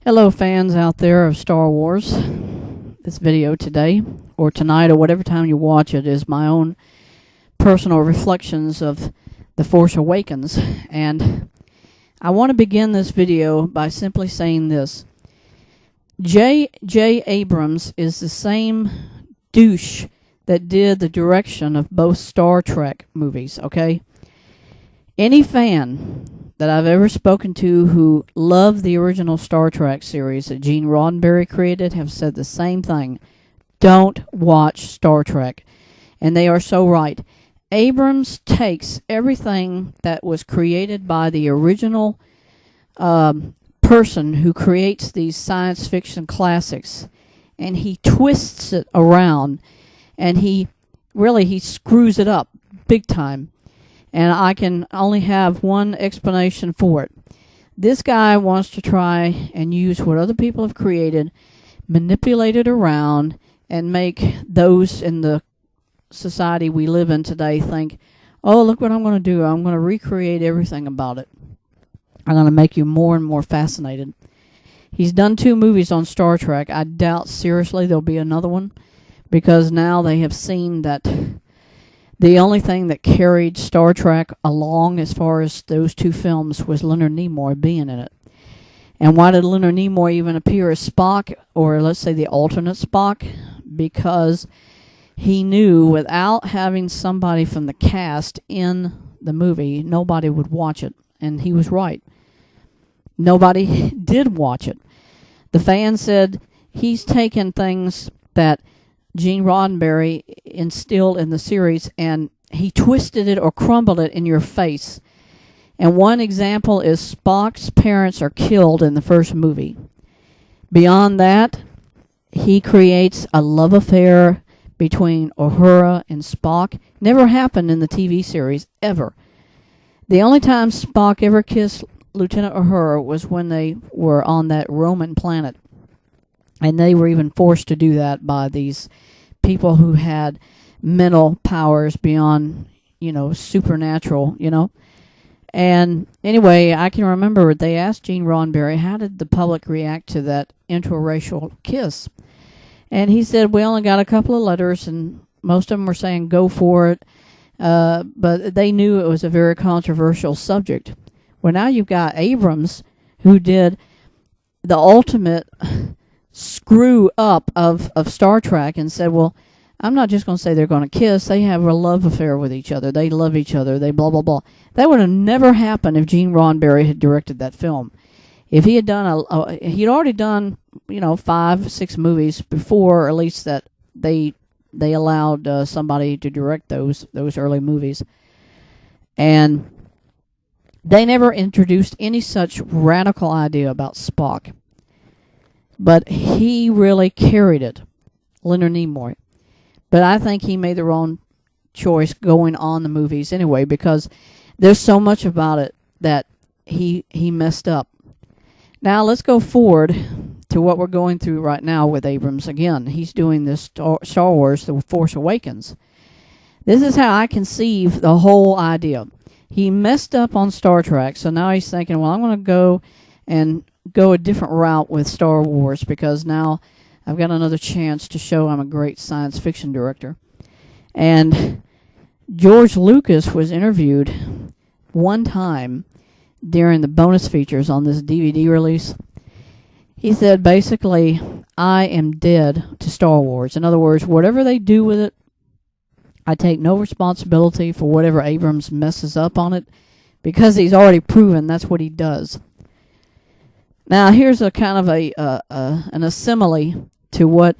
Hello fans out there of Star Wars. This video today, or tonight, or whatever time you watch it, is my own personal reflections of The Force Awakens. And I want to begin this video by simply saying this. J.J. Abrams is the same douche that did the direction of both Star Trek movies, okay? Any fan that I've ever spoken to who loved the original Star Trek series that Gene Roddenberry created have said the same thing. Don't watch Star Trek. And they are so right. Abrams takes everything that was created by the original person who creates these science fiction classics, and he twists it around, and he screws it up big time. And I can only have one explanation for it. This guy wants to try and use what other people have created, manipulate it around, and make those in the society we live in today think, oh, look what I'm going to do. I'm going to recreate everything about it. I'm going to make you more and more fascinated. He's done 2 movies on Star Trek. I doubt seriously there'll be another one, because now they have seen that the only thing that carried Star Trek along as far as those 2 films was Leonard Nimoy being in it. And why did Leonard Nimoy even appear as Spock, or let's say the alternate Spock? Because he knew without having somebody from the cast in the movie, nobody would watch it. And he was right. Nobody did watch it. The fans said he's taken things that Gene Roddenberry instilled in the series, and he twisted it or crumbled it in your face. And one example is Spock's parents are killed in the first movie. Beyond that, he creates a love affair between Uhura and Spock. Never happened in the TV series, ever. The only time Spock ever kissed Lieutenant Uhura was when they were on that Roman planet. And they were even forced to do that by these people who had mental powers beyond, supernatural, And anyway, I can remember they asked Gene Roddenberry, how did the public react to that interracial kiss? And he said, we only got a couple of letters, and most of them were saying, go for it. But they knew it was a very controversial subject. Well, now you've got Abrams, who did the ultimate screw up of Star Trek, and said, well, I'm not just going to say they're going to kiss. They have a love affair with each other. They love each other. They blah, blah, blah. That would have never happened if Gene Roddenberry had directed that film. If he had done he'd already done, 5, 6 movies before, or at least that they allowed somebody to direct those early movies. And they never introduced any such radical idea about Spock. But he really carried it, Leonard Nimoy. But I think he made the wrong choice going on the movies anyway, because there's so much about it that he messed up. Now let's go forward to what we're going through right now with Abrams again. He's doing this Star Wars, The Force Awakens. This is how I conceive the whole idea. He messed up on Star Trek, so now he's thinking, well, I'm going to go a different route with Star Wars, because now I've got another chance to show I'm a great science fiction director. And George Lucas was interviewed one time during the bonus features on this DVD release. He said, basically, I am dead to Star Wars. In other words, whatever they do with it, I take no responsibility for whatever Abrams messes up on it, because he's already proven that's what he does. Now, here's a kind of an simile to what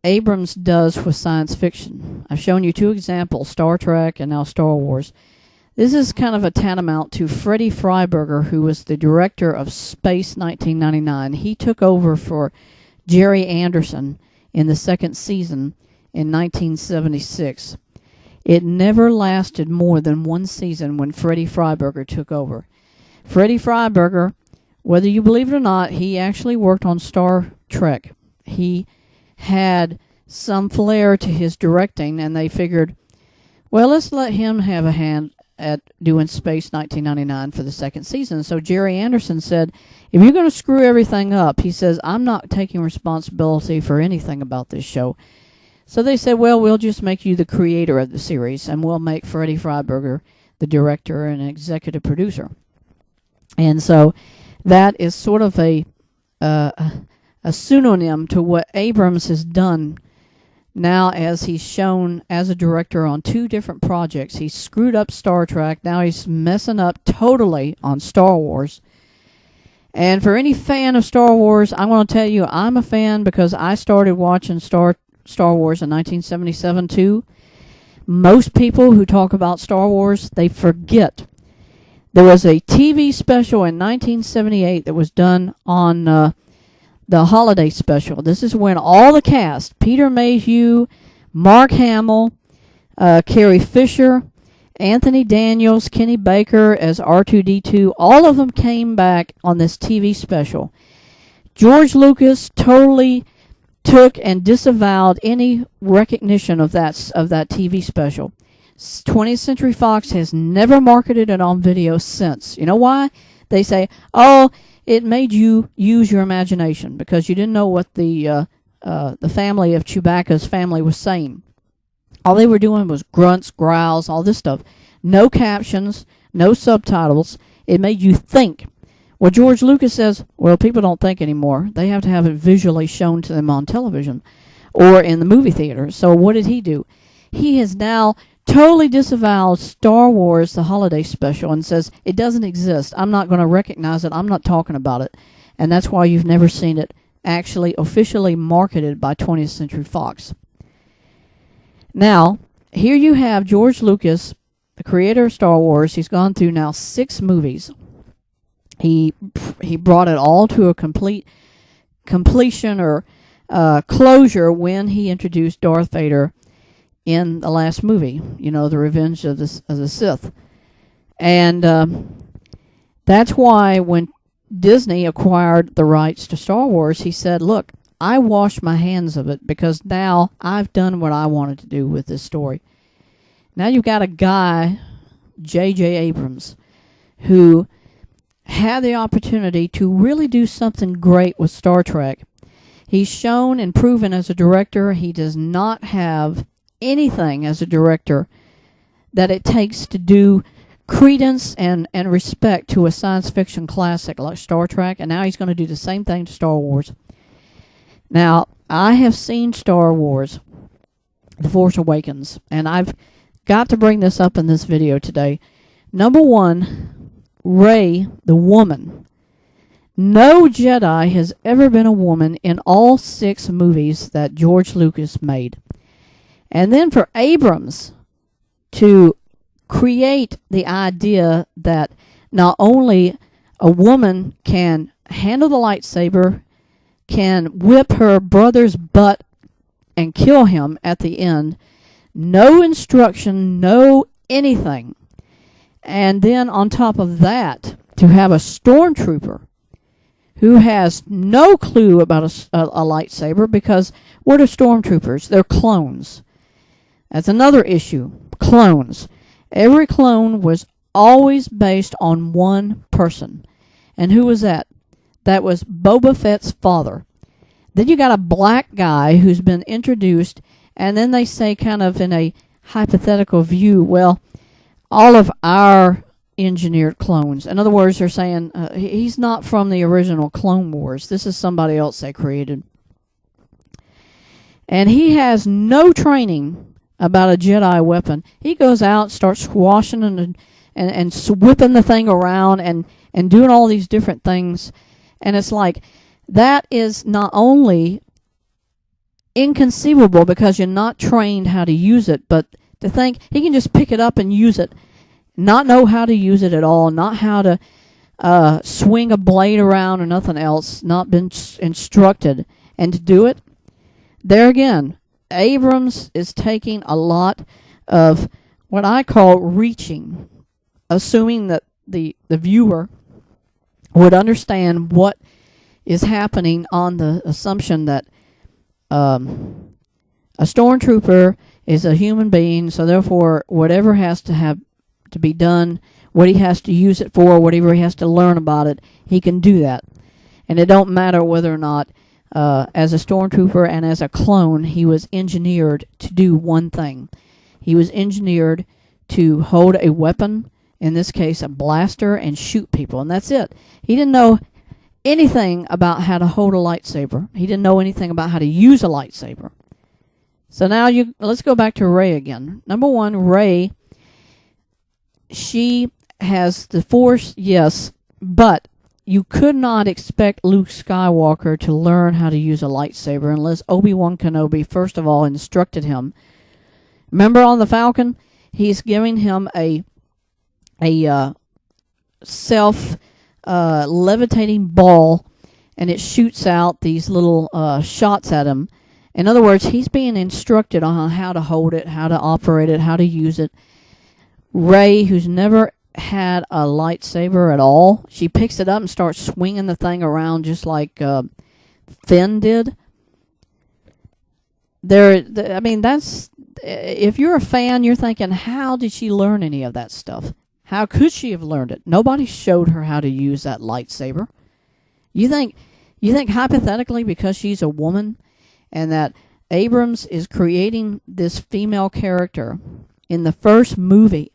Abrams does with science fiction. I've shown you 2 examples, Star Trek and now Star Wars. This is kind of a tantamount to Freddie Freiberger, who was the director of Space 1999. He took over for Jerry Anderson in the 2nd season in 1976. It never lasted more than 1 season when Freddie Freiberger took over. Freddie Freiberger, whether you believe it or not, he actually worked on Star Trek. He had some flair to his directing, and they figured, well, let's let him have a hand at doing Space 1999 for the 2nd season. So Jerry Anderson said, if you're going to screw everything up, he says, I'm not taking responsibility for anything about this show. So they said, well, we'll just make you the creator of the series, and we'll make Freddie Freiberger the director and executive producer. And so that is sort of a pseudonym to what Abrams has done now, as he's shown as a director on 2 different projects. He screwed up Star Trek. Now he's messing up totally on Star Wars. And for any fan of Star Wars, I'm going to tell you, I'm a fan because I started watching Star Wars in 1977 too. Most people who talk about Star Wars, they forget there was a TV special in 1978 that was done on the holiday special. This is when all the cast, Peter Mayhew, Mark Hamill, Carrie Fisher, Anthony Daniels, Kenny Baker as R2-D2, all of them came back on this TV special. George Lucas totally took and disavowed any recognition of that TV special. 20th Century Fox has never marketed it on video since. You know why? They say, oh, it made you use your imagination because you didn't know what the family of Chewbacca's family was saying. All they were doing was grunts, growls, all this stuff. No captions, no subtitles. It made you think. Well, George Lucas says, well, people don't think anymore. They have to have it visually shown to them on television or in the movie theater. So what did he do? He has now totally disavowed Star Wars, the holiday special, and says, it doesn't exist. I'm not going to recognize it. I'm not talking about it. And that's why you've never seen it actually officially marketed by 20th Century Fox. Now, here you have George Lucas, the creator of Star Wars. He's gone through now 6 movies. He brought it all to a completion or closure when he introduced Darth Vader in the last movie, you know, The Revenge of the Sith. And that's why when Disney acquired the rights to Star Wars, he said, look, I washed my hands of it because now I've done what I wanted to do with this story. Now you've got a guy, J.J. Abrams, who had the opportunity to really do something great with Star Trek. He's shown and proven as a director he does not have anything as a director that it takes to do credence and respect to a science fiction classic like Star Trek, and now he's going to do the same thing to Star Wars. Now, I have seen Star Wars, The Force Awakens, and I've got to bring this up in this video today. Number 1, Rey, the woman. No Jedi has ever been a woman in all 6 movies that George Lucas made. And then for Abrams to create the idea that not only a woman can handle the lightsaber, can whip her brother's butt and kill him at the end, no instruction, no anything. And then on top of that, to have a stormtrooper who has no clue about a lightsaber, because what are stormtroopers? They're clones. That's another issue. Clones. Every clone was always based on one person. And who was that? That was Boba Fett's father. Then you got a black guy who's been introduced, and then they say kind of in a hypothetical view, well, all of our engineered clones. In other words, they're saying he's not from the original Clone Wars. This is somebody else they created. And he has no training about a Jedi weapon. He goes out, starts squashing and whipping the thing around and doing all these different things. And it's like, that is not only inconceivable because you're not trained how to use it, but to think he can just pick it up and use it, not know how to use it at all, not how to swing a blade around or nothing else, not been instructed, and to do it. There again, Abrams is taking a lot of what I call reaching, assuming that the viewer would understand what is happening on the assumption that a stormtrooper is a human being, so therefore whatever has to have to be done, what he has to use it for, whatever he has to learn about it, he can do that. And it don't matter whether or not, as a stormtrooper and as a clone, he was engineered to do one thing. He was engineered to hold a weapon, in this case a blaster, and shoot people, and that's it. He didn't know anything about how to hold a lightsaber. He didn't know anything about how to use a lightsaber. So now let's go back to Rey again. Number one, Rey, she has the Force, yes, but you could not expect Luke Skywalker to learn how to use a lightsaber unless Obi-Wan Kenobi, first of all, instructed him. Remember on the Falcon, he's giving him a self-levitating ball, and it shoots out these little shots at him. In other words, he's being instructed on how to hold it, how to operate it, how to use it. Rey, who's never had a lightsaber at all, she picks it up and starts swinging the thing around just like Finn did. I mean, that's, if you're a fan, you're thinking, how did she learn any of that stuff? How could she have learned it? Nobody showed her how to use that lightsaber. You think hypothetically, because she's a woman and that Abrams is creating this female character in the first movie,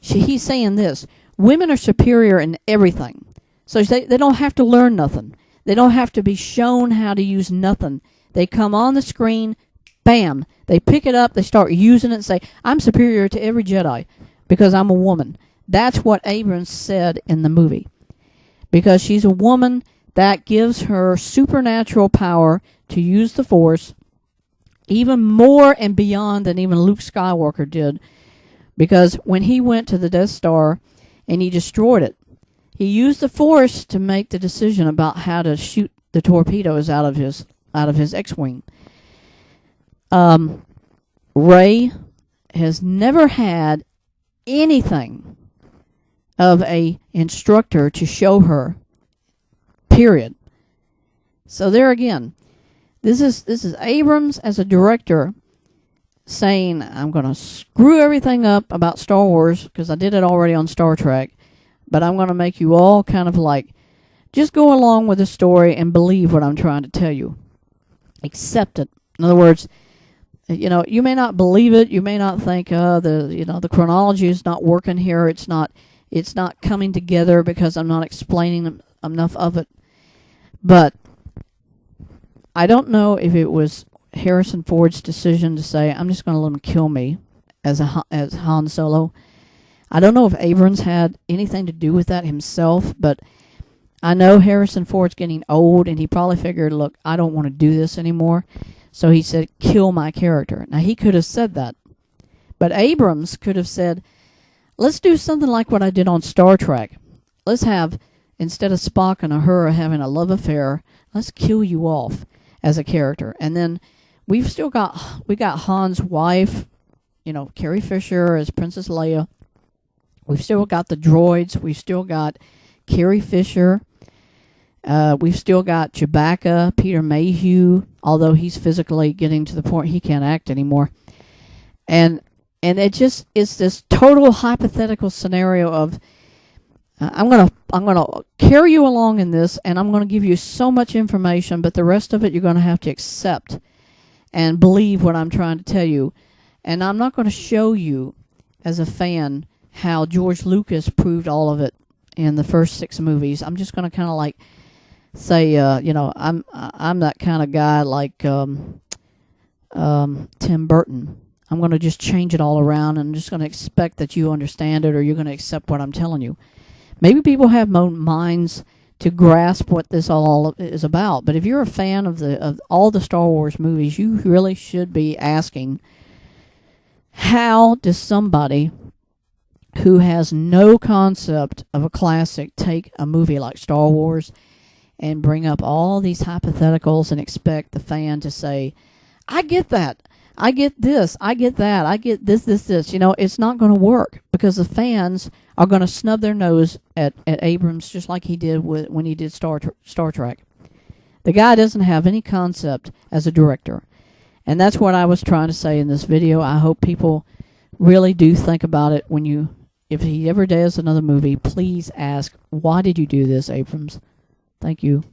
he's saying this: women are superior in everything. So they don't have to learn nothing. They don't have to be shown how to use nothing. They come on the screen, bam, they pick it up, they start using it and say, I'm superior to every Jedi because I'm a woman. That's what Abrams said in the movie. Because she's a woman, that gives her supernatural power to use the Force even more and beyond than even Luke Skywalker did. Because when he went to the Death Star and he destroyed it, he used the Force to make the decision about how to shoot the torpedoes out of his X-Wing. Rey has never had anything of a instructor to show her, period. So there again, this is Abrams as a director saying, I'm going to screw everything up about Star Wars because I did it already on Star Trek, but I'm going to make you all kind of like just go along with the story and believe what I'm trying to tell you. Accept it. In other words, you may not believe it, you may not think the chronology is not working here, it's not coming together because I'm not explaining enough of it. But I don't know if it was Harrison Ford's decision to say, I'm just going to let him kill me as Han Solo. I don't know if Abrams had anything to do with that himself, but I know Harrison Ford's getting old, and he probably figured, look, I don't want to do this anymore. So he said, kill my character. Now, he could have said that. But Abrams could have said, let's do something like what I did on Star Trek. Let's have, instead of Spock and Uhura having a love affair, let's kill you off as a character. And then we got Han's wife, Carrie Fisher as Princess Leia. We've still got the droids. We've still got Carrie Fisher. We've still got Chewbacca, Peter Mayhew, although he's physically getting to the point he can't act anymore. And it's this total hypothetical scenario of I'm gonna carry you along in this, and I'm gonna give you so much information, but the rest of it you're gonna have to accept and believe what I'm trying to tell you. And I'm not gonna show you as a fan how George Lucas proved all of it in the first 6 movies. I'm just gonna kind of like say, I'm that kind of guy like Tim Burton. I'm going to just change it all around, and I'm just going to expect that you understand it, or you're going to accept what I'm telling you. Maybe people have minds to grasp what this all is about, but if you're a fan of all the Star Wars movies, you really should be asking, how does somebody who has no concept of a classic take a movie like Star Wars and bring up all these hypotheticals and expect the fan to say, I get that, I get this, I get that, I get this. It's not going to work, because the fans are going to snub their nose at Abrams just like he did when he did Star Trek. The guy doesn't have any concept as a director. And that's what I was trying to say in this video. I hope people really do think about it if he ever does another movie, please ask, why did you do this, Abrams? Thank you.